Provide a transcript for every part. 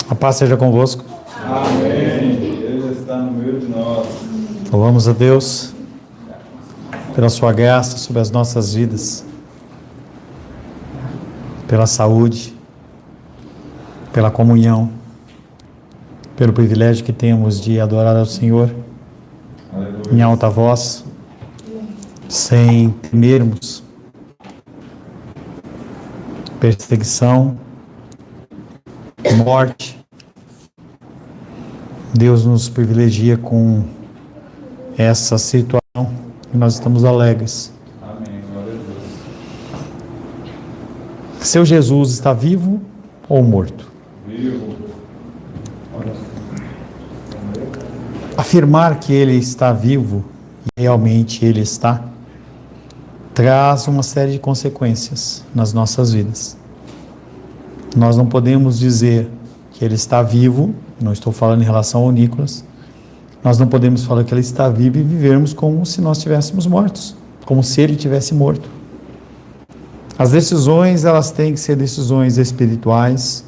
A paz seja convosco. Amém. Ele está no meio de nós. Louvamos a Deus pela sua graça sobre as nossas vidas, pela saúde, pela comunhão, pelo privilégio que temos de adorar ao Senhor em alta voz, sem temermos perseguição, morte. Deus nos privilegia com essa situação e nós estamos alegres. Amém. Glória a Deus. Seu Jesus está vivo ou morto? Vivo. Afirmar que ele está vivo, e realmente ele está, traz uma série de consequências nas nossas vidas. Nós não podemos dizer que ele está vivo, não estou falando em relação ao Nicolas, nós não podemos falar que ele está vivo e vivermos como se nós estivéssemos mortos, como se ele tivesse morto. As decisões, elas têm que ser decisões espirituais,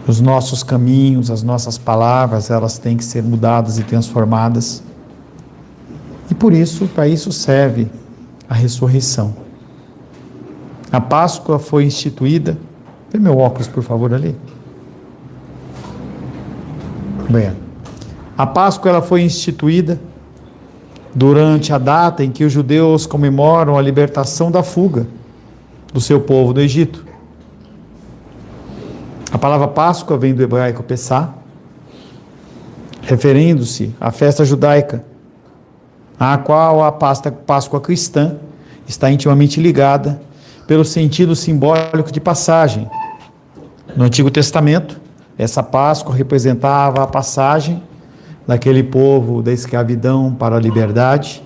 os nossos caminhos, as nossas palavras, elas têm que ser mudadas e transformadas. E por isso, para isso serve a ressurreição. A Páscoa foi instituída. Vê meu óculos, por favor, ali. Bem, a Páscoa ela foi instituída durante a data em que os judeus comemoram a libertação da fuga do seu povo do Egito. A palavra Páscoa vem do hebraico Pessá, referindo-se à festa judaica, à qual a Páscoa cristã está intimamente ligada pelo sentido simbólico de passagem. No Antigo Testamento, essa Páscoa representava a passagem daquele povo da escravidão para a liberdade,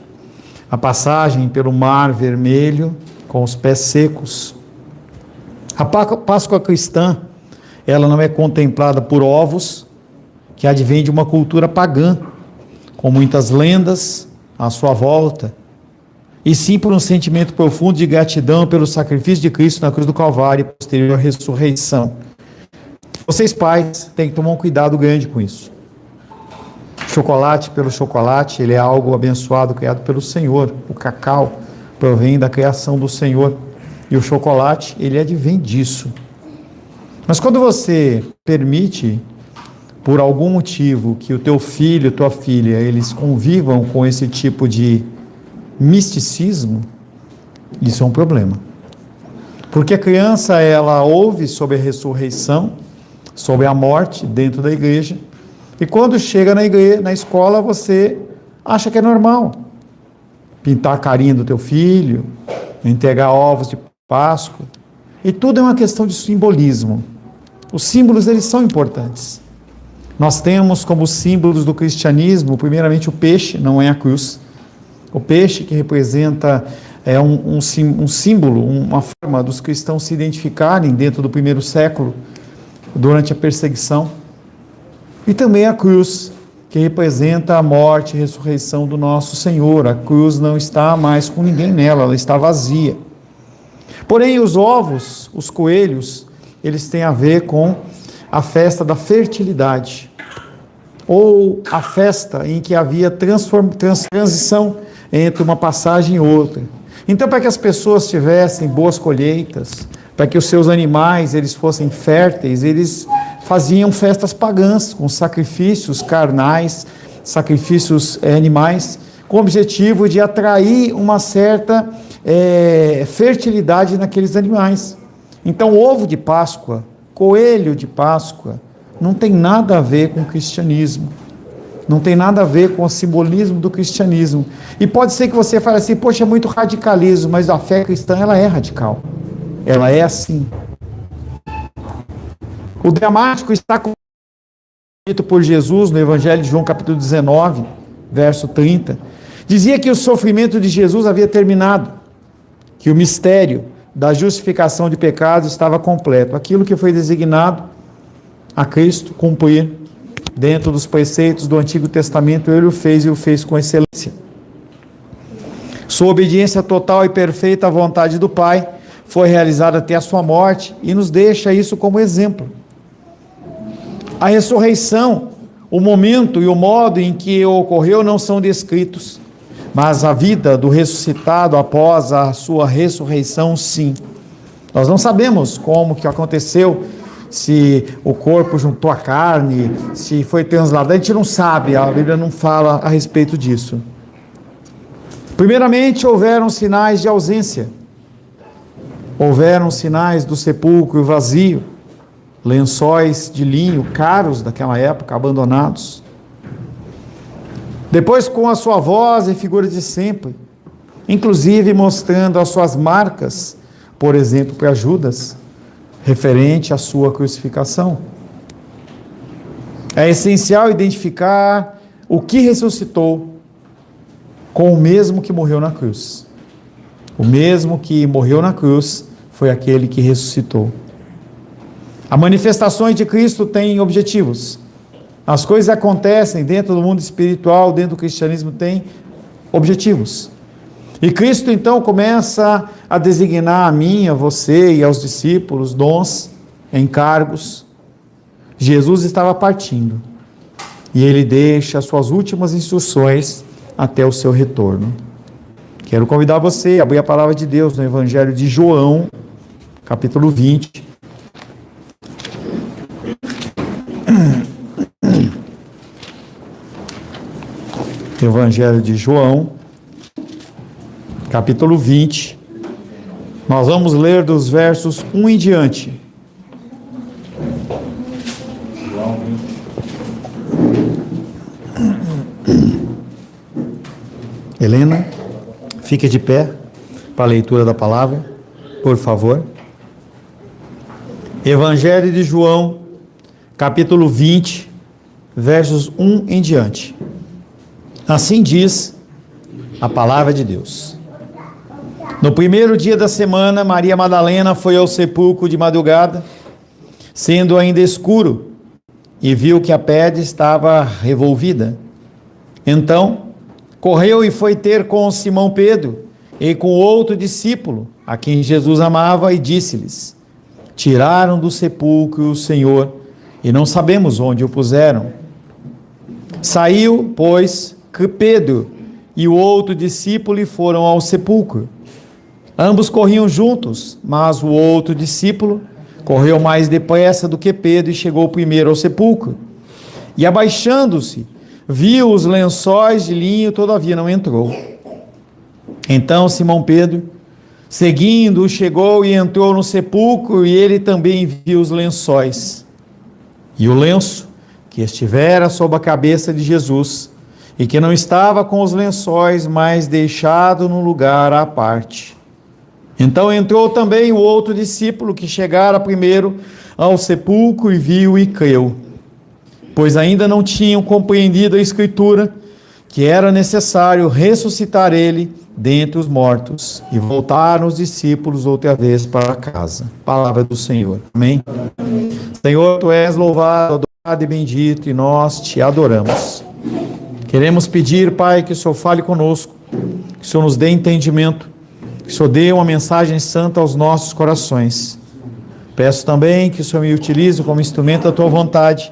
a passagem pelo Mar Vermelho com os pés secos. A Páscoa cristã, ela não é contemplada por ovos, que advém de uma cultura pagã, com muitas lendas à sua volta, e sim por um sentimento profundo de gratidão pelo sacrifício de Cristo na cruz do Calvário e posterior ressurreição. Vocês pais têm que tomar um cuidado grande com isso. Chocolate pelo chocolate, ele é algo abençoado, criado pelo Senhor. O cacau provém da criação do Senhor, e o chocolate, ele advém disso. Mas quando você permite, por algum motivo, que o teu filho, tua filha, eles convivam com esse tipo de misticismo, isso é um problema. Porque a criança, ela ouve sobre a ressurreição, sobre a morte dentro da igreja, e quando chega na escola, você acha que é normal pintar a carinha do teu filho, entregar ovos de Páscoa, e tudo é uma questão de simbolismo. Os símbolos, eles são importantes. Nós temos como símbolos do cristianismo, primeiramente o peixe, não é a cruz. O peixe que representa um símbolo, uma forma dos cristãos se identificarem dentro do primeiro século, durante a perseguição. E também a cruz, que representa a morte e ressurreição do nosso Senhor. A cruz não está mais com ninguém nela, ela está vazia. Porém, os ovos, os coelhos, eles têm a ver com a festa da fertilidade, ou a festa em que havia transição entre uma passagem e outra. Então, para que as pessoas tivessem boas colheitas, para que os seus animais eles fossem férteis, eles faziam festas pagãs, com sacrifícios carnais, sacrifícios animais, com o objetivo de atrair uma certa fertilidade naqueles animais. Então, ovo de Páscoa, coelho de Páscoa, não tem nada a ver com o cristianismo. Não tem nada a ver com o simbolismo do cristianismo. E pode ser que você fale assim, poxa, é muito radicalismo, mas a fé cristã, ela é radical. Ela é assim. O dramático está dito por Jesus no Evangelho de João, capítulo 19, verso 30. Dizia que o sofrimento de Jesus havia terminado, que o mistério da justificação de pecados estava completo. Aquilo que foi designado a Cristo cumprir dentro dos preceitos do Antigo Testamento, ele o fez e o fez com excelência. Sua obediência total e perfeita à vontade do Pai foi realizada até a sua morte e nos deixa isso como exemplo. A ressurreição, o momento e o modo em que ocorreu não são descritos, mas a vida do ressuscitado após a sua ressurreição, sim. Nós não sabemos como que aconteceu, se o corpo juntou a carne, se foi transladado, a gente não sabe, a Bíblia não fala a respeito disso. Primeiramente, houveram sinais de ausência, houveram sinais do sepulcro vazio, lençóis de linho caros daquela época, abandonados. Depois, com a sua voz e figura de sempre, inclusive mostrando as suas marcas, por exemplo, para Judas, referente à sua crucificação. É essencial identificar o que ressuscitou com o mesmo que morreu na cruz. O mesmo que morreu na cruz foi aquele que ressuscitou. As manifestações de Cristo têm objetivos. As coisas acontecem dentro do mundo espiritual, dentro do cristianismo, tem objetivos. E Cristo então começa a designar a mim, a você e aos discípulos dons, encargos. Jesus estava partindo e ele deixa as suas últimas instruções até o seu retorno. Quero convidar você a abrir a palavra de Deus no Evangelho de João, capítulo 20. Evangelho de João, capítulo 20, nós vamos ler dos versos 1 em diante. João 20. Helena, fique de pé para a leitura da palavra, por favor. Evangelho de João, capítulo 20, versos 1 em diante. Assim diz a palavra de Deus. No primeiro dia da semana, Maria Madalena foi ao sepulcro de madrugada, sendo ainda escuro, e viu que a pedra estava revolvida. Então, correu e foi ter com Simão Pedro e com outro discípulo, a quem Jesus amava, e disse-lhes: tiraram do sepulcro o Senhor, e não sabemos onde o puseram. Saiu, pois, Pedro e o outro discípulo e foram ao sepulcro. Ambos corriam juntos, mas o outro discípulo correu mais depressa do que Pedro e chegou primeiro ao sepulcro. E abaixando-se, viu os lençóis de linho, todavia não entrou. Então Simão Pedro, seguindo, chegou e entrou no sepulcro, e ele também viu os lençóis e o lenço que estivera sobre a cabeça de Jesus, e que não estava com os lençóis, mas deixado no lugar à parte. Então entrou também o outro discípulo, que chegara primeiro ao sepulcro, e viu e creu, pois ainda não tinham compreendido a Escritura, que era necessário ressuscitar ele dentre os mortos. E voltaram os discípulos outra vez para casa. Palavra do Senhor. Amém? Senhor, Tu és louvado, adorado e bendito, e nós Te adoramos. Queremos pedir, Pai, que o Senhor fale conosco, que o Senhor nos dê entendimento, que o Senhor dê uma mensagem santa aos nossos corações. Peço também que o Senhor me utilize como instrumento da Tua vontade,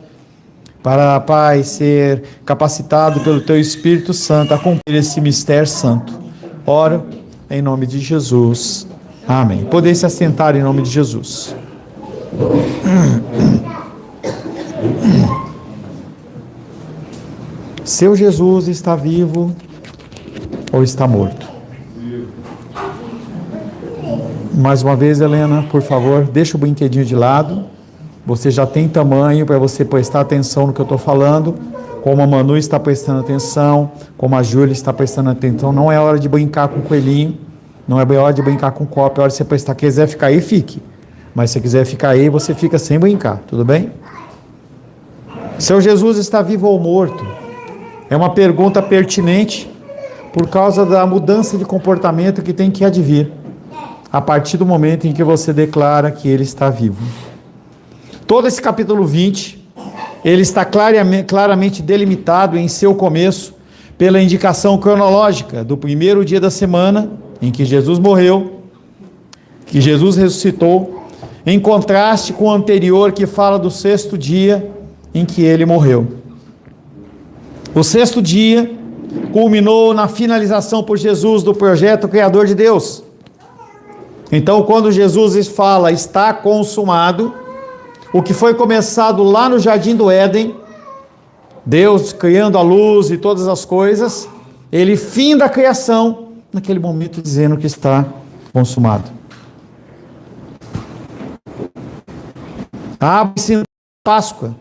para, Pai, ser capacitado pelo Teu Espírito Santo a cumprir esse mistério santo. Oro em nome de Jesus. Amém. Podem se assentar em nome de Jesus. Seu Jesus está vivo ou está morto? Mais uma vez, Helena, por favor, deixa o brinquedinho de lado. Você já tem tamanho para você prestar atenção no que eu estou falando, como a Manu está prestando atenção, como a Júlia está prestando atenção. Não é hora de brincar com o coelhinho, não é hora de brincar com o copo, é hora de você prestar. Quiser ficar aí, fique. Mas se quiser ficar aí, você fica sem brincar, tudo bem? Seu Jesus está vivo ou morto? É uma pergunta pertinente por causa da mudança de comportamento que tem que advir a partir do momento em que você declara que ele está vivo. Todo esse capítulo 20, ele está claramente delimitado em seu começo pela indicação cronológica do primeiro dia da semana em que Jesus morreu, que Jesus ressuscitou, em contraste com o anterior que fala do sexto dia em que ele morreu. O sexto dia culminou na finalização por Jesus do projeto criador de Deus. Então, quando Jesus fala, está consumado, o que foi começado lá no Jardim do Éden, Deus criando a luz e todas as coisas, ele finda a criação, naquele momento dizendo que está consumado. Abre-se a Páscoa,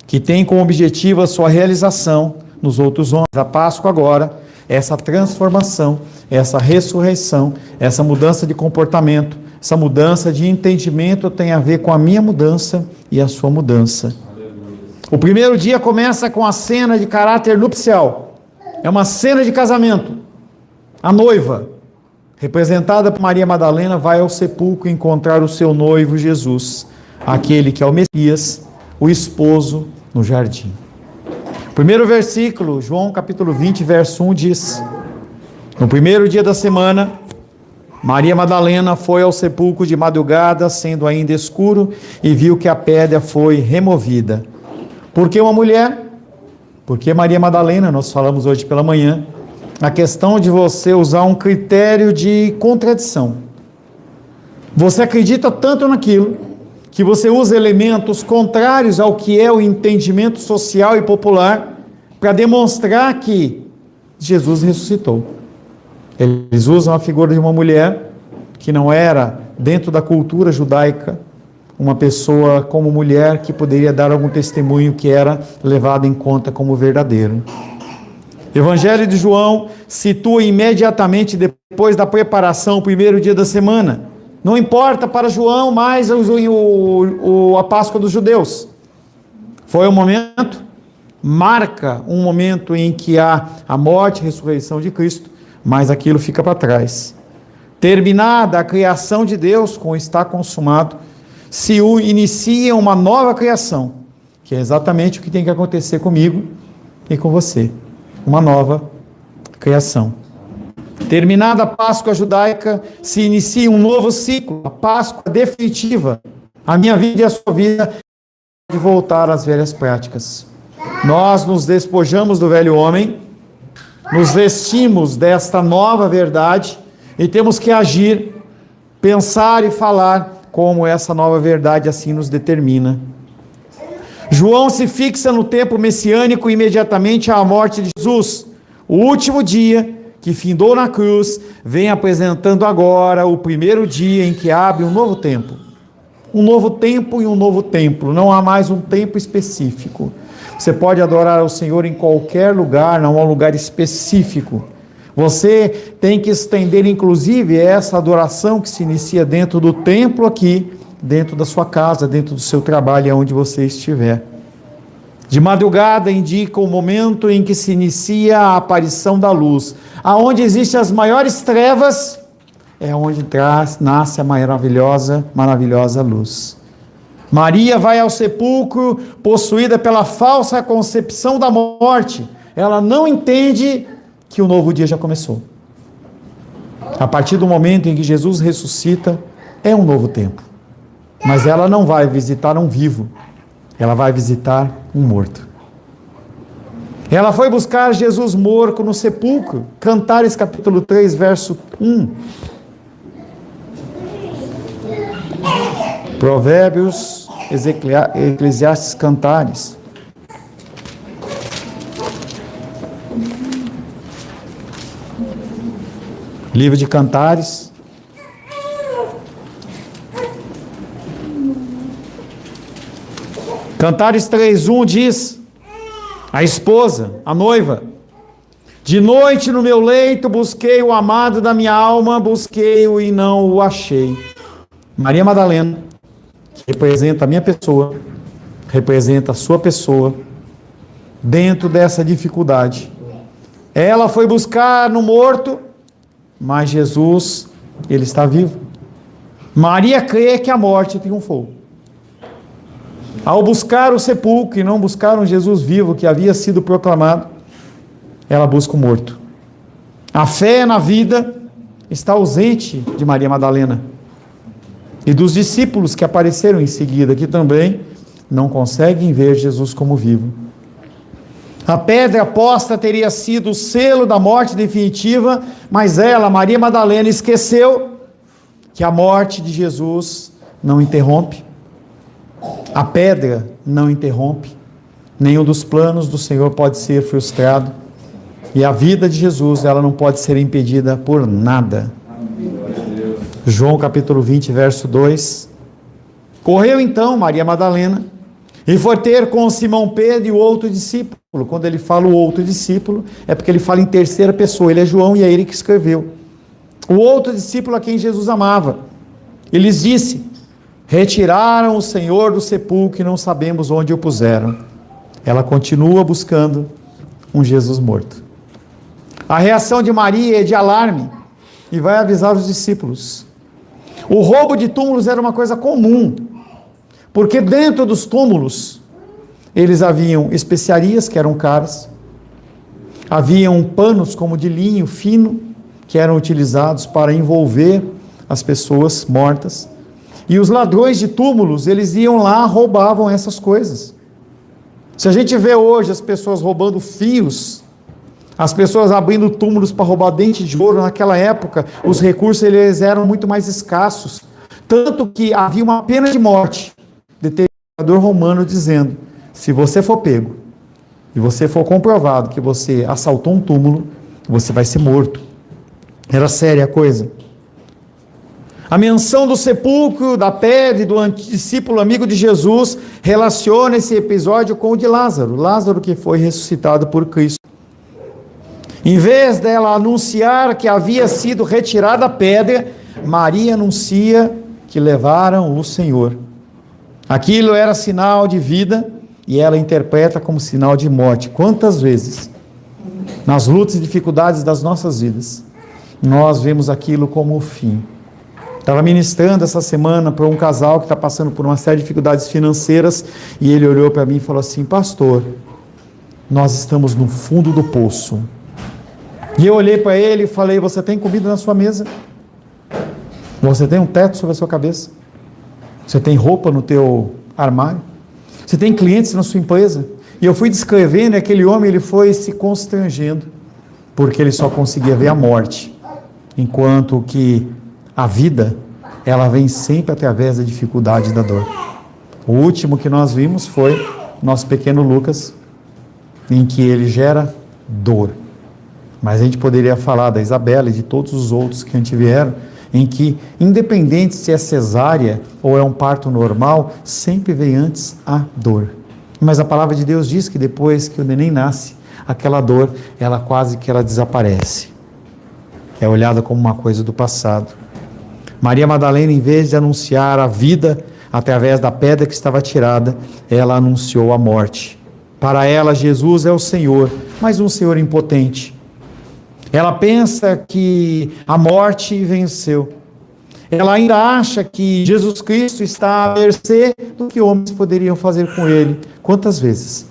que tem como objetivo a sua realização nos outros homens. A Páscoa agora, essa transformação, essa ressurreição, essa mudança de comportamento, essa mudança de entendimento tem a ver com a minha mudança e a sua mudança. O primeiro dia começa com a cena de caráter nupcial. É uma cena de casamento. A noiva, representada por Maria Madalena, vai ao sepulcro encontrar o seu noivo Jesus, aquele que é o Messias, o esposo no jardim. Primeiro versículo, João capítulo 20, verso 1 diz: no primeiro dia da semana, Maria Madalena foi ao sepulcro de madrugada, sendo ainda escuro, e viu que a pedra foi removida. Por que uma mulher? Porque Maria Madalena, nós falamos hoje pela manhã, a questão de você usar um critério de contradição. Você acredita tanto naquilo, que você usa elementos contrários ao que é o entendimento social e popular, para demonstrar que Jesus ressuscitou. Eles usam a figura de uma mulher, que não era, dentro da cultura judaica, uma pessoa como mulher que poderia dar algum testemunho que era levado em conta como verdadeiro. Evangelho de João situa imediatamente depois da preparação, o primeiro dia da semana. Não importa para João mais a Páscoa dos judeus. Foi um momento, marca um momento em que há a morte e ressurreição de Cristo, mas aquilo fica para trás. Terminada a criação de Deus, com está consumado, se inicia uma nova criação, que é exatamente o que tem que acontecer comigo e com você. Uma nova criação. Terminada a Páscoa judaica, se inicia um novo ciclo, a Páscoa definitiva. A minha vida e a sua vida de voltar às velhas práticas. Nós nos despojamos do velho homem, nos vestimos desta nova verdade e temos que agir, pensar e falar como essa nova verdade assim nos determina. João se fixa no tempo messiânico imediatamente à morte de Jesus. O último dia que findou na cruz, vem apresentando agora o primeiro dia em que abre um novo tempo. Um novo tempo e um novo templo. Não há mais um tempo específico. Você pode adorar ao Senhor em qualquer lugar, não há um lugar específico. Você tem que estender, inclusive, essa adoração que se inicia dentro do templo aqui, dentro da sua casa, dentro do seu trabalho, onde você estiver. De madrugada indica o momento em que se inicia a aparição da luz. Aonde existem as maiores trevas, é onde nasce a maravilhosa luz. Maria vai ao sepulcro, possuída pela falsa concepção da morte. Ela não entende que o novo dia já começou. A partir do momento em que Jesus ressuscita, é um novo tempo. Mas ela não vai visitar um vivo, ela vai visitar um morto. Ela foi buscar Jesus morto no sepulcro. Cantares capítulo 3, verso 1. Provérbios, Eclesiastes, Cantares. Livro de Cantares. Cantares 3:1 diz: a esposa, a noiva: de noite no meu leito busquei o amado da minha alma, busquei-o e não o achei. Maria Madalena, que representa a minha pessoa, representa a sua pessoa, dentro dessa dificuldade. Ela foi buscar no morto, mas Jesus, ele está vivo. Maria crê que a morte triunfou. Ao buscar o sepulcro e não buscar um Jesus vivo que havia sido proclamado, ela busca o morto. A fé na vida está ausente de Maria Madalena e dos discípulos que apareceram em seguida, que também não conseguem ver Jesus como vivo. A pedra posta teria sido o selo da morte definitiva, mas ela, Maria Madalena, esqueceu que a morte de Jesus não interrompe. A pedra não interrompe. Nenhum dos planos do Senhor pode ser frustrado. E a vida de Jesus, ela não pode ser impedida por nada. João capítulo 20, verso 2. Correu então Maria Madalena e foi ter com Simão Pedro e o outro discípulo. Quando ele fala o outro discípulo, é porque ele fala em terceira pessoa. Ele é João e é ele que escreveu. O outro discípulo a quem Jesus amava. Ele lhes disse: retiraram o Senhor do sepulcro e não sabemos onde o puseram. Ela continua buscando um Jesus morto. A reação de Maria é de alarme e vai avisar os discípulos. O roubo de túmulos era uma coisa comum, porque dentro dos túmulos eles haviam especiarias que eram caras, haviam panos como de linho fino que eram utilizados para envolver as pessoas mortas, e os ladrões de túmulos, eles iam lá, roubavam essas coisas. Se a gente vê hoje as pessoas roubando fios, as pessoas abrindo túmulos para roubar dente de ouro, naquela época os recursos eles eram muito mais escassos, tanto que havia uma pena de morte, determinador romano dizendo: se você for pego e você for comprovado que você assaltou um túmulo, você vai ser morto. Era séria a coisa. A menção do sepulcro, da pedra e do discípulo amigo de Jesus relaciona esse episódio com o de Lázaro. Lázaro que foi ressuscitado por Cristo. Em vez dela anunciar que havia sido retirada a pedra, Maria anuncia que levaram o Senhor. Aquilo era sinal de vida e ela interpreta como sinal de morte. Quantas vezes, nas lutas e dificuldades das nossas vidas, nós vemos aquilo como o fim. Estava ministrando essa semana para um casal que está passando por uma série de dificuldades financeiras e ele olhou para mim e falou assim: pastor, nós estamos no fundo do poço. E eu olhei para ele e falei: você tem comida na sua mesa? Você tem um teto sobre a sua cabeça? Você tem roupa no teu armário? Você tem clientes na sua empresa? E eu fui descrevendo, e aquele homem ele foi se constrangendo, porque ele só conseguia ver a morte, enquanto que a vida, ela vem sempre através da dificuldade e da dor. O último que nós vimos foi nosso pequeno Lucas, em que ele gera dor. Mas a gente poderia falar da Isabela e de todos os outros que antivieram, em que, independente se é cesárea ou é um parto normal, sempre vem antes a dor. Mas a palavra de Deus diz que depois que o neném nasce, aquela dor, ela quase que ela desaparece. É olhada como uma coisa do passado. Maria Madalena, em vez de anunciar a vida através da pedra que estava tirada, ela anunciou a morte. Para ela, Jesus é o Senhor, mas um Senhor impotente. Ela pensa que a morte venceu. Ela ainda acha que Jesus Cristo está à mercê do que homens poderiam fazer com ele. Quantas vezes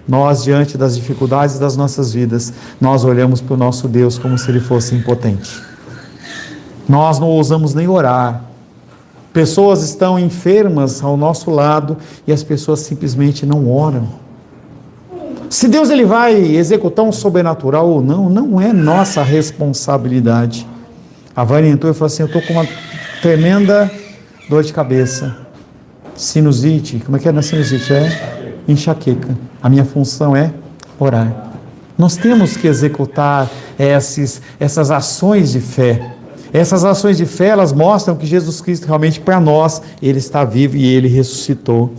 nós, diante das dificuldades das nossas vidas, nós olhamos para o nosso Deus como se ele fosse impotente. Nós não ousamos nem orar. Pessoas estão enfermas ao nosso lado e as pessoas simplesmente não oram. Se Deus ele vai executar um sobrenatural ou não, não é nossa responsabilidade. A Vânia entrou e falou assim: eu estou com uma tremenda dor de cabeça, sinusite. Como é que é na sinusite? É enxaqueca. A minha função é orar. Nós temos que executar essas ações de fé. Essas ações de fé, elas mostram que Jesus Cristo realmente para nós, ele está vivo e ele ressuscitou.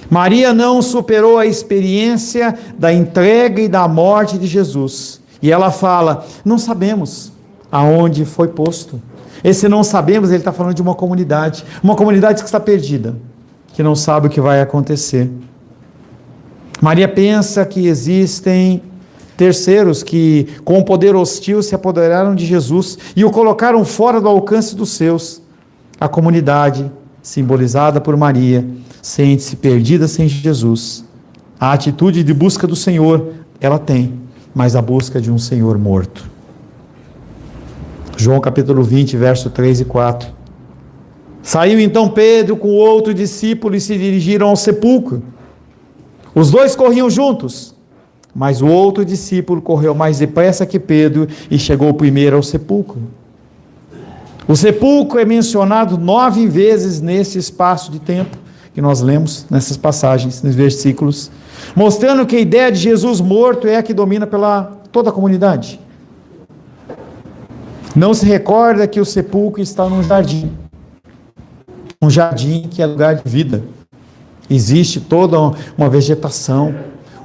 Maria não superou a experiência da entrega e da morte de Jesus. E ela fala: não sabemos aonde foi posto. Esse não sabemos, ele está falando de uma comunidade que está perdida, que não sabe o que vai acontecer. Maria pensa que existem terceiros que, com poder hostil, se apoderaram de Jesus e o colocaram fora do alcance dos seus. A comunidade, simbolizada por Maria, sente-se perdida sem Jesus. A atitude de busca do Senhor, ela tem, mas a busca de um Senhor morto. João capítulo 20, verso 3 e 4. Saiu então Pedro com outro discípulo e se dirigiram ao sepulcro. Os dois corriam juntos, mas o outro discípulo correu mais depressa que Pedro e chegou primeiro ao sepulcro. O sepulcro é mencionado 9 vezes nesse espaço de tempo que nós lemos nessas passagens, nos versículos, mostrando que a ideia de Jesus morto é a que domina pela toda a comunidade. Não se recorda que o sepulcro está num jardim. Um jardim que é lugar de vida. Existe toda uma vegetação.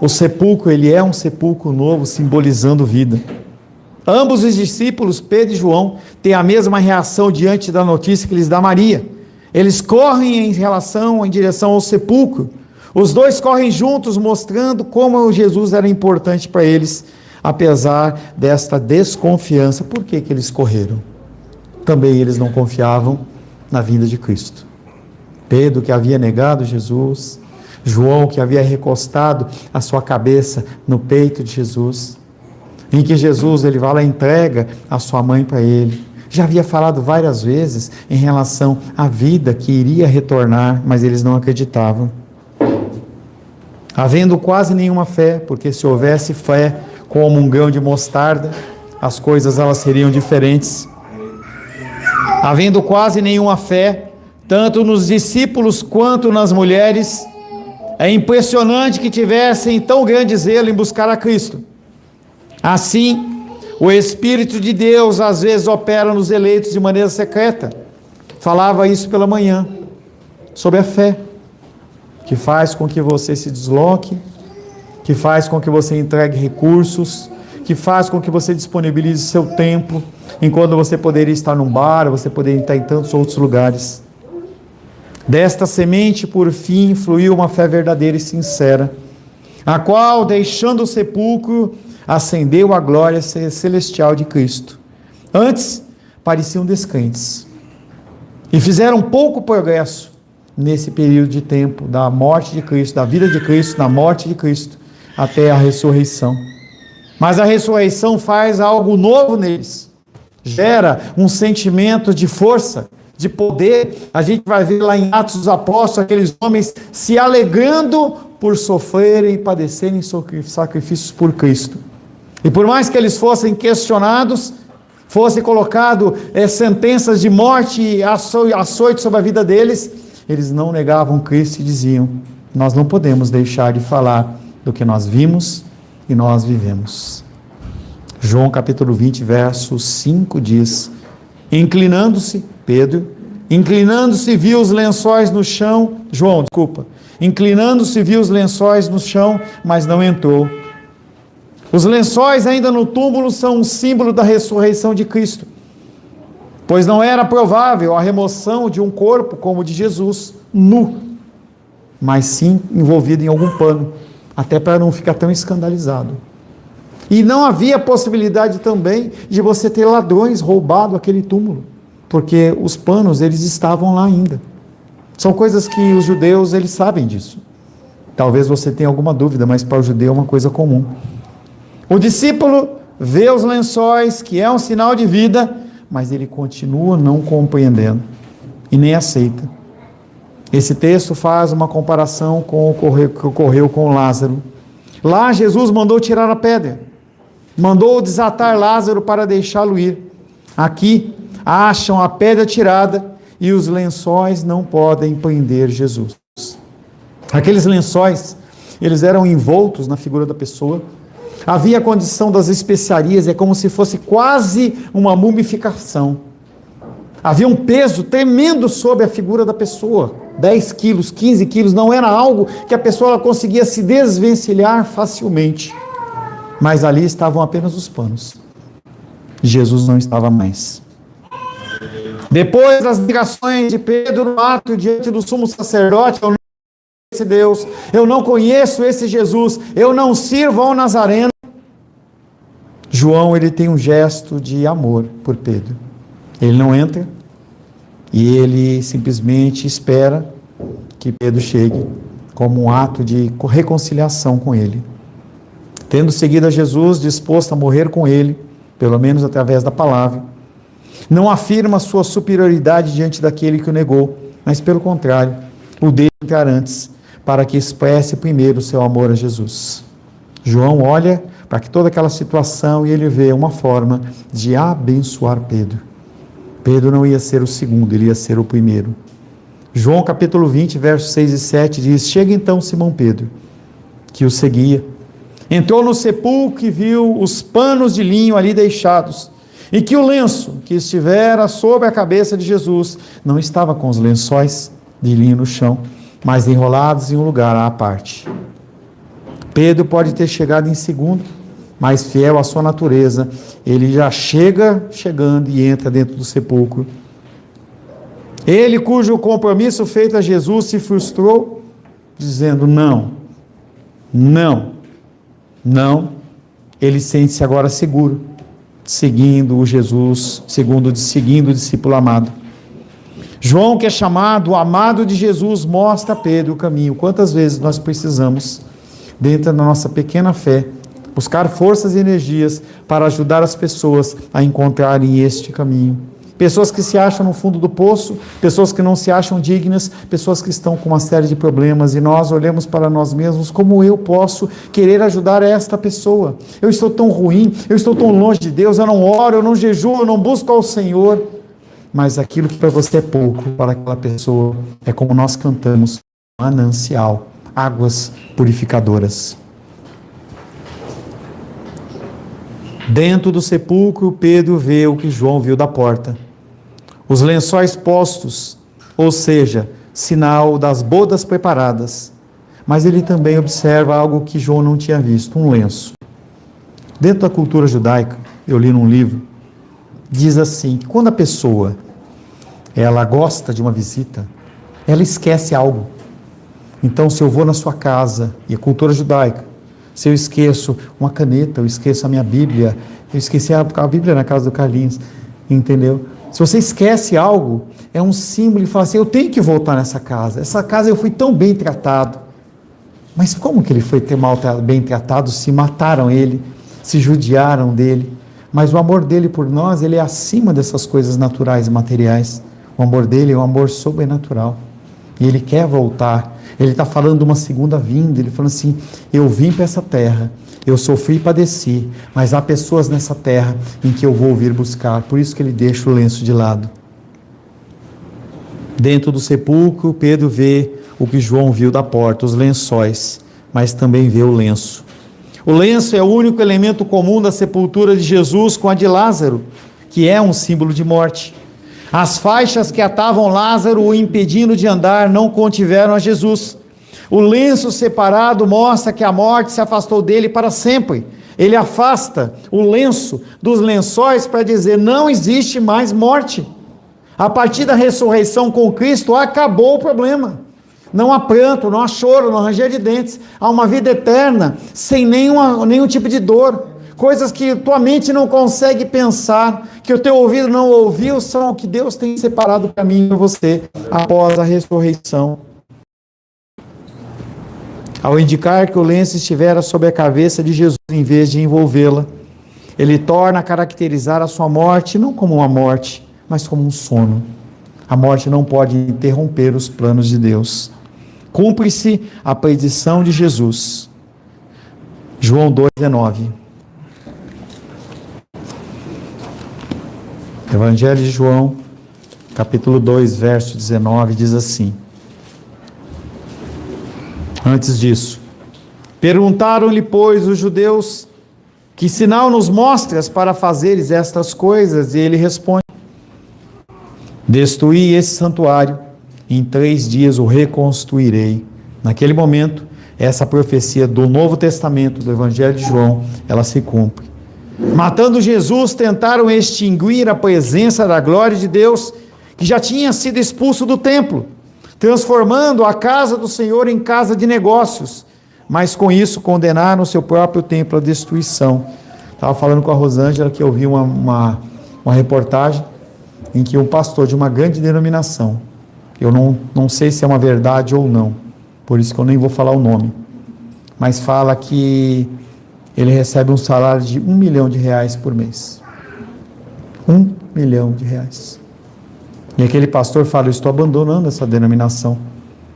O sepulcro, ele é um sepulcro novo, simbolizando vida. Ambos os discípulos, Pedro e João, têm a mesma reação diante da notícia que lhes dá Maria. Eles correm em direção ao sepulcro. Os dois correm juntos, mostrando como Jesus era importante para eles, apesar desta desconfiança. Por que eles correram? Também eles não confiavam na vinda de Cristo. Pedro, que havia negado Jesus, João, que havia recostado a sua cabeça no peito de Jesus, em que Jesus, ele vai lá e entrega a sua mãe para ele. Já havia falado várias vezes em relação à vida que iria retornar, mas eles não acreditavam. Havendo quase nenhuma fé, porque se houvesse fé como um grão de mostarda, as coisas elas seriam diferentes. Havendo quase nenhuma fé, tanto nos discípulos quanto nas mulheres, é impressionante que tivessem tão grande zelo em buscar a Cristo. Assim, o Espírito de Deus às vezes opera nos eleitos de maneira secreta. Falava isso pela manhã, sobre a fé, que faz com que você se desloque, que faz com que você entregue recursos, que faz com que você disponibilize seu tempo, enquanto você poderia estar num bar, você poderia estar em tantos outros lugares. Desta semente, por fim, fluiu uma fé verdadeira e sincera, a qual, deixando o sepulcro, acendeu a glória celestial de Cristo. Antes, pareciam descrentes, e fizeram pouco progresso nesse período de tempo, da morte de Cristo, da vida de Cristo, da morte de Cristo, até a ressurreição. Mas a ressurreição faz algo novo neles, gera um sentimento de força, de poder. A gente vai ver lá em Atos dos Apóstolos, aqueles homens se alegrando por sofrerem e padecerem sacrifícios por Cristo. E por mais que eles fossem questionados, fosse colocado sentenças de morte e açoite sobre a vida deles, eles não negavam Cristo e diziam: nós não podemos deixar de falar do que nós vimos e nós vivemos. João capítulo 20, verso 5 diz: inclinando-se, viu os lençóis no chão, inclinando-se viu os lençóis no chão, mas não entrou. Os lençóis ainda no túmulo são um símbolo da ressurreição de Cristo, pois não era provável a remoção de um corpo como o de Jesus, nu, mas sim envolvido em algum pano, até para não ficar tão escandalizado. E não havia possibilidade também de você ter ladrões roubado aquele túmulo, porque os panos, eles estavam lá ainda. São coisas que os judeus, eles sabem disso. Talvez você tenha alguma dúvida, mas para o judeu é uma coisa comum. O discípulo vê os lençóis, que é um sinal de vida, mas ele continua não compreendendo e nem aceita. Esse texto faz uma comparação com o que ocorreu com Lázaro. Lá Jesus mandou tirar a pedra, mandou desatar Lázaro para deixá-lo ir. Aqui acham a pedra tirada e os lençóis não podem prender Jesus. Aqueles lençóis, eles eram envoltos na figura da pessoa. Havia a condição das especiarias, é como se fosse quase uma mumificação. Havia um peso tremendo sobre a figura da pessoa. 10 quilos, 15 quilos, não era algo que a pessoa conseguia se desvencilhar facilmente. Mas ali estavam apenas os panos. Jesus não estava mais. Depois das ligações de Pedro no ato diante do sumo sacerdote: eu não conheço esse Deus, eu não conheço esse Jesus, eu não sirvo ao Nazareno. João, ele tem um gesto de amor por Pedro. Ele não entra e ele simplesmente espera que Pedro chegue, como um ato de reconciliação com ele. Tendo seguido a Jesus, disposto a morrer com ele, pelo menos através da palavra, Não afirma sua superioridade diante daquele que o negou, mas pelo contrário, o deixa entrar antes, para que expresse primeiro o seu amor a Jesus. João olha para toda aquela situação e ele vê uma forma de abençoar Pedro. Pedro não ia ser o segundo, ele ia ser o primeiro. João capítulo 20, versos 6 e 7 diz: chega então Simão Pedro, que o seguia, entrou no sepulcro e viu os panos de linho ali deixados, e que o lenço que estivera sobre a cabeça de Jesus não estava com os lençóis de linho no chão, mas enrolados em um lugar à parte. Pedro pode ter chegado em segundo, mas fiel à sua natureza, ele já chegando e entra dentro do sepulcro. Ele cujo compromisso feito a Jesus se frustrou, dizendo não, ele sente-se agora seguro, seguindo o Jesus, seguindo o discípulo amado. João, que é chamado o amado de Jesus, mostra a Pedro o caminho. Quantas vezes nós precisamos, dentro da nossa pequena fé, buscar forças e energias para ajudar as pessoas a encontrarem este caminho. Pessoas que se acham no fundo do poço, pessoas que não se acham dignas, pessoas que estão com uma série de problemas, e nós olhamos para nós mesmos: como eu posso querer ajudar esta pessoa? Eu estou tão ruim, eu estou tão longe de Deus, eu não oro, eu não jejuo, eu não busco ao Senhor. Mas aquilo que para você é pouco, para aquela pessoa é, como nós cantamos, manancial, águas purificadoras. Dentro do sepulcro, Pedro vê o que João viu da porta: os lençóis postos, ou seja, sinal das bodas preparadas. Mas ele também observa algo que João não tinha visto: um lenço. Dentro da cultura judaica, eu li num livro, diz assim, que quando a pessoa ela gosta de uma visita, ela esquece algo. Então, se eu vou na sua casa, e a cultura judaica, se eu esqueço uma caneta, eu esqueço a minha Bíblia, eu esqueci a Bíblia na casa do Carlinhos, entendeu? Se você esquece algo, é um símbolo de falar assim: eu tenho que voltar nessa casa. Essa casa eu fui tão bem tratado. Mas como que ele foi bem tratado se mataram ele, se judiaram dele? Mas o amor dele por nós, ele é acima dessas coisas naturais e materiais. O amor dele é um amor sobrenatural. E ele quer voltar. Ele está falando de uma segunda vinda. Ele falando assim: eu vim para essa terra, eu sofri e padeci, mas há pessoas nessa terra em que eu vou vir buscar. Por isso que ele deixa o lenço de lado. Dentro do sepulcro, Pedro vê o que João viu da porta, os lençóis, mas também vê o lenço. O lenço é o único elemento comum da sepultura de Jesus com a de Lázaro, que é um símbolo de morte. As faixas que atavam Lázaro, o impedindo de andar, não contiveram a Jesus. O lenço separado mostra que a morte se afastou dele para sempre. Ele afasta o lenço dos lençóis para dizer: não existe mais morte. A partir da ressurreição com Cristo, acabou o problema. Não há pranto, não há choro, não há ranger de dentes. Há uma vida eterna, sem nenhum tipo de dor. Coisas que tua mente não consegue pensar, que o teu ouvido não ouviu, são o que Deus tem separado para mim e para você após a ressurreição. Ao indicar que o lenço estivera sobre a cabeça de Jesus em vez de envolvê-la, ele torna a caracterizar a sua morte não como uma morte, mas como um sono. A morte não pode interromper os planos de Deus. Cumpre-se a predição de Jesus. João 2,19. Evangelho de João, capítulo 2, verso 19, diz assim: antes disso, perguntaram-lhe, pois, os judeus: que sinal nos mostras para fazeres estas coisas? E ele responde: destruí esse santuário, em 3 dias o reconstruirei. Naquele momento, essa profecia do Novo Testamento, do Evangelho de João, ela se cumpre. Matando Jesus, tentaram extinguir a presença da glória de Deus, que já tinha sido expulso do templo, transformando a casa do Senhor em casa de negócios, mas com isso condenaram o seu próprio templo à destruição. Estava falando com a Rosângela que eu vi uma reportagem em que um pastor de uma grande denominação, eu não sei se é uma verdade ou não, por isso que eu nem vou falar o nome, mas fala que ele recebe um salário de R$1 milhão por mês. R$1 milhão. E aquele pastor fala: eu estou abandonando essa denominação,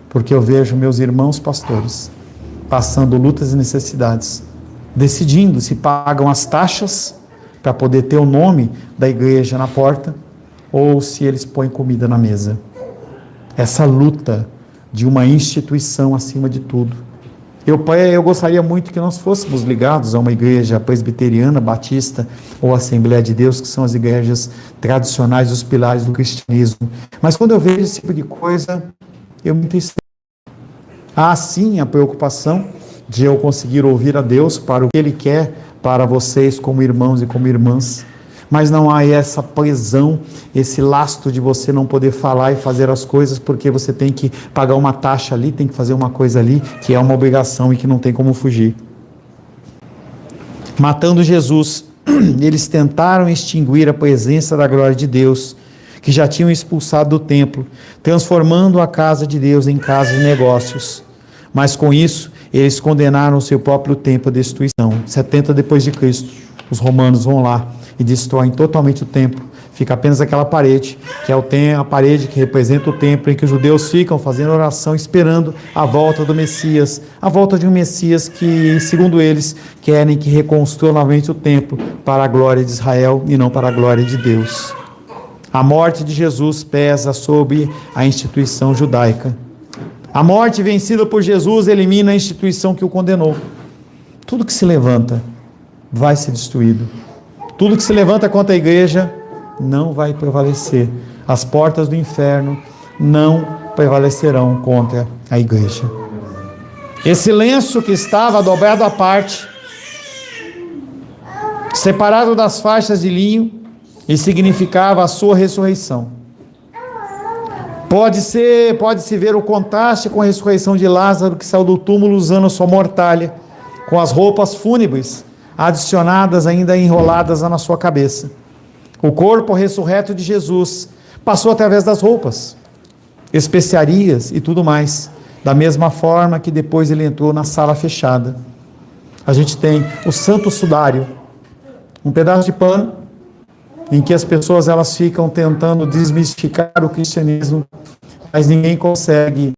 porque eu vejo meus irmãos pastores passando lutas e necessidades, decidindo se pagam as taxas para poder ter o nome da igreja na porta, ou se eles põem comida na mesa. Essa luta de uma instituição acima de tudo. Eu gostaria muito que nós fôssemos ligados a uma igreja presbiteriana, batista ou Assembleia de Deus, que são as igrejas tradicionais, os pilares do cristianismo. Mas quando eu vejo esse tipo de coisa, eu me entristeço. Há sim a preocupação de eu conseguir ouvir a Deus para o que Ele quer para vocês como irmãos e como irmãs. Mas não há essa prisão, esse lastro de você não poder falar e fazer as coisas porque você tem que pagar uma taxa ali, tem que fazer uma coisa ali, que é uma obrigação e que não tem como fugir. Matando Jesus, eles tentaram extinguir a presença da glória de Deus, que já tinham expulsado do templo, transformando a casa de Deus em casa de negócios. Mas com isso, eles condenaram o seu próprio templo à destruição. 70 depois de Cristo, os romanos vão lá e destroem totalmente o templo. Fica apenas aquela parede, que é a parede que representa o templo, em que os judeus ficam fazendo oração, esperando a volta do Messias, a volta de um Messias que, segundo eles, querem que reconstrua novamente o templo para a glória de Israel e não para a glória de Deus. A morte de Jesus pesa sobre a instituição judaica. A morte vencida por Jesus elimina a instituição que o condenou. Tudo que se levanta vai ser destruído. Tudo que se levanta contra a igreja não vai prevalecer. As portas do inferno não prevalecerão contra a igreja. Esse lenço que estava dobrado à parte, separado das faixas de linho, e significava a sua ressurreição. Pode-se ver o contraste com a ressurreição de Lázaro, que saiu do túmulo usando sua mortalha, com as roupas fúnebres adicionadas, ainda enroladas na sua cabeça. O corpo ressurreto de Jesus passou através das roupas, especiarias e tudo mais, da mesma forma que depois ele entrou na sala fechada. A gente tem o santo sudário, um pedaço de pano, em que as pessoas elas ficam tentando desmistificar o cristianismo, mas ninguém consegue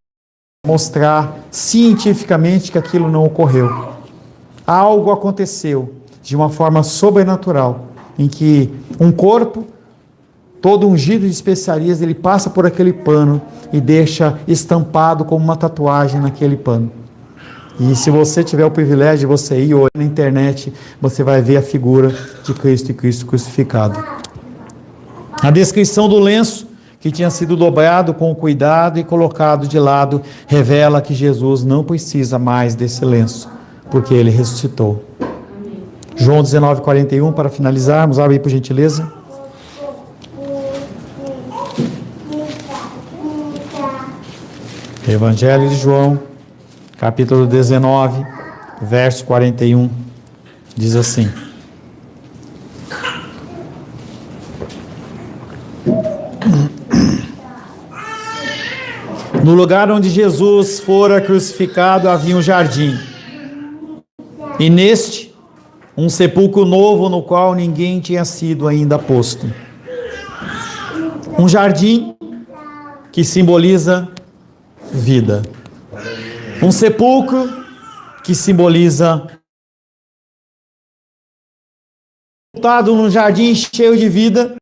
mostrar cientificamente que aquilo não ocorreu. Algo aconteceu de uma forma sobrenatural, em que um corpo todo ungido de especiarias, ele passa por aquele pano e deixa estampado como uma tatuagem naquele pano. E se você tiver o privilégio de você ir olhar na internet, você vai ver a figura de Cristo e Cristo crucificado. A descrição do lenço, que tinha sido dobrado com cuidado e colocado de lado, revela que Jesus não precisa mais desse lenço, porque ele ressuscitou. João 19:41, para finalizarmos, abre aí por gentileza. Evangelho de João, capítulo 19, verso 41, diz assim: no lugar onde Jesus fora crucificado havia um jardim, e neste um sepulcro novo no qual ninguém tinha sido ainda posto. Um jardim que simboliza vida. Um sepulcro que simboliza sepultado num jardim cheio de vida.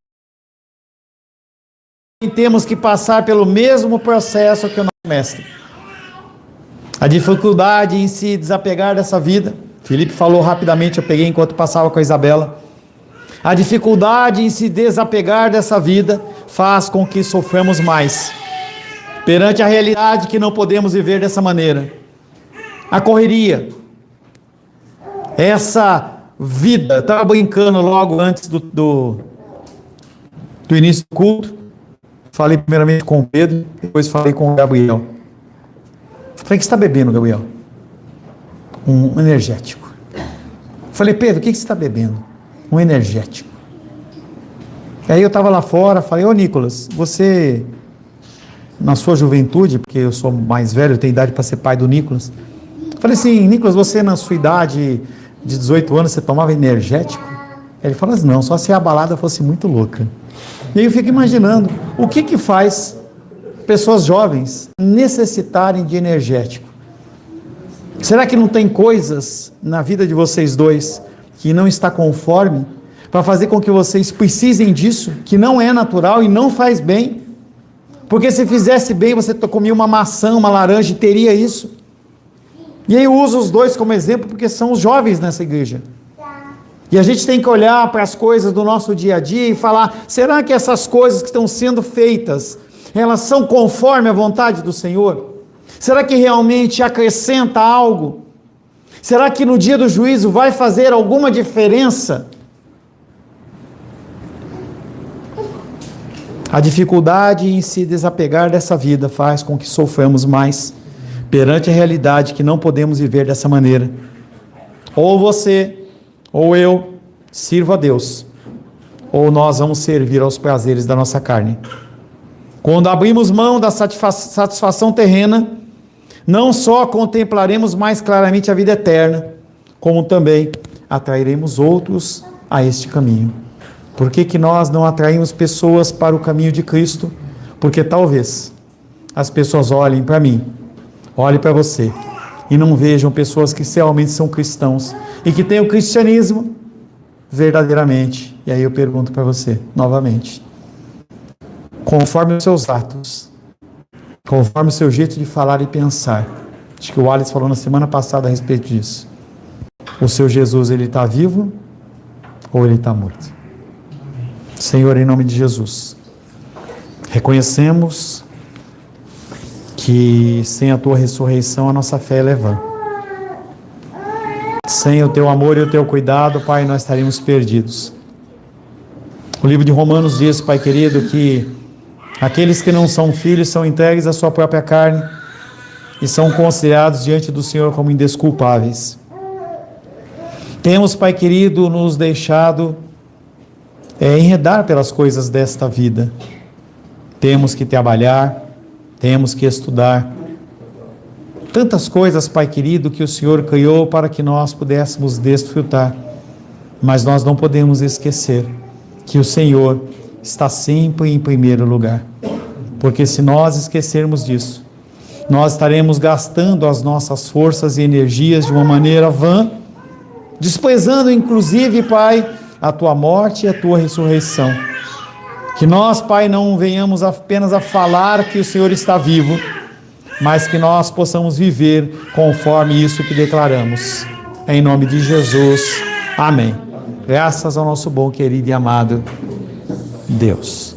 E temos que passar pelo mesmo processo que o nosso mestre. A dificuldade em se desapegar dessa vida. Felipe falou rapidamente, eu peguei enquanto passava com a Isabela. A dificuldade em se desapegar dessa vida faz com que soframos mais, perante a realidade que não podemos viver dessa maneira. A correria, essa vida, estava brincando logo antes do início do culto, falei primeiramente com o Pedro, depois falei com o Gabriel. Falei, o que você está bebendo, Gabriel? Um energético. Falei, Pedro, o que você está bebendo? Um energético. Aí eu estava lá fora, falei, ô Nicolas, você, na sua juventude, porque eu sou mais velho, eu tenho idade para ser pai do Nicolas. Falei assim, Nicolas, você na sua idade de 18 anos, você tomava energético? Ele fala assim, não, só se a balada fosse muito louca. E aí eu fico imaginando, o que faz pessoas jovens necessitarem de energético? Será que não tem coisas na vida de vocês dois que não está conforme para fazer com que vocês precisem disso, que não é natural e não faz bem? Porque se fizesse bem, você comia uma maçã, uma laranja e teria isso. E aí eu uso os dois como exemplo porque são os jovens nessa igreja. E a gente tem que olhar para as coisas do nosso dia a dia e falar, será que essas coisas que estão sendo feitas, elas são conforme a vontade do Senhor? Será que realmente acrescenta algo? Será que no dia do juízo vai fazer alguma diferença? A dificuldade em se desapegar dessa vida faz com que soframos mais perante a realidade que não podemos viver dessa maneira. Ou você, ou eu, sirva a Deus, ou nós vamos servir aos prazeres da nossa carne. Quando abrimos mão da satisfação terrena, não só contemplaremos mais claramente a vida eterna, como também atrairemos outros a este caminho. Por que nós não atraímos pessoas para o caminho de Cristo? Porque talvez as pessoas olhem para mim, olhem para você, e não vejam pessoas que realmente são cristãos, e que têm o cristianismo verdadeiramente. E aí eu pergunto para você, novamente, conforme os seus atos, conforme o seu jeito de falar e pensar, acho que o Alex falou na semana passada a respeito disso, o seu Jesus, ele está vivo ou ele está morto? Senhor, em nome de Jesus, reconhecemos que sem a tua ressurreição a nossa fé é vã. Sem o teu amor e o teu cuidado, Pai, nós estaríamos perdidos. O livro de Romanos diz, Pai querido, que aqueles que não são filhos são entregues à sua própria carne e são considerados diante do Senhor como indesculpáveis. Temos, Pai querido, nos deixado enredar pelas coisas desta vida. Temos que trabalhar, temos que estudar. Tantas coisas, Pai querido, que o Senhor criou para que nós pudéssemos desfrutar. Mas nós não podemos esquecer que o Senhor está sempre em primeiro lugar. Porque se nós esquecermos disso, nós estaremos gastando as nossas forças e energias de uma maneira vã, desprezando inclusive, Pai, a tua morte e a tua ressurreição. Que nós, Pai, não venhamos apenas a falar que o Senhor está vivo, mas que nós possamos viver conforme isso que declaramos. Em nome de Jesus. Amém. Graças ao nosso bom, querido e amado Deus.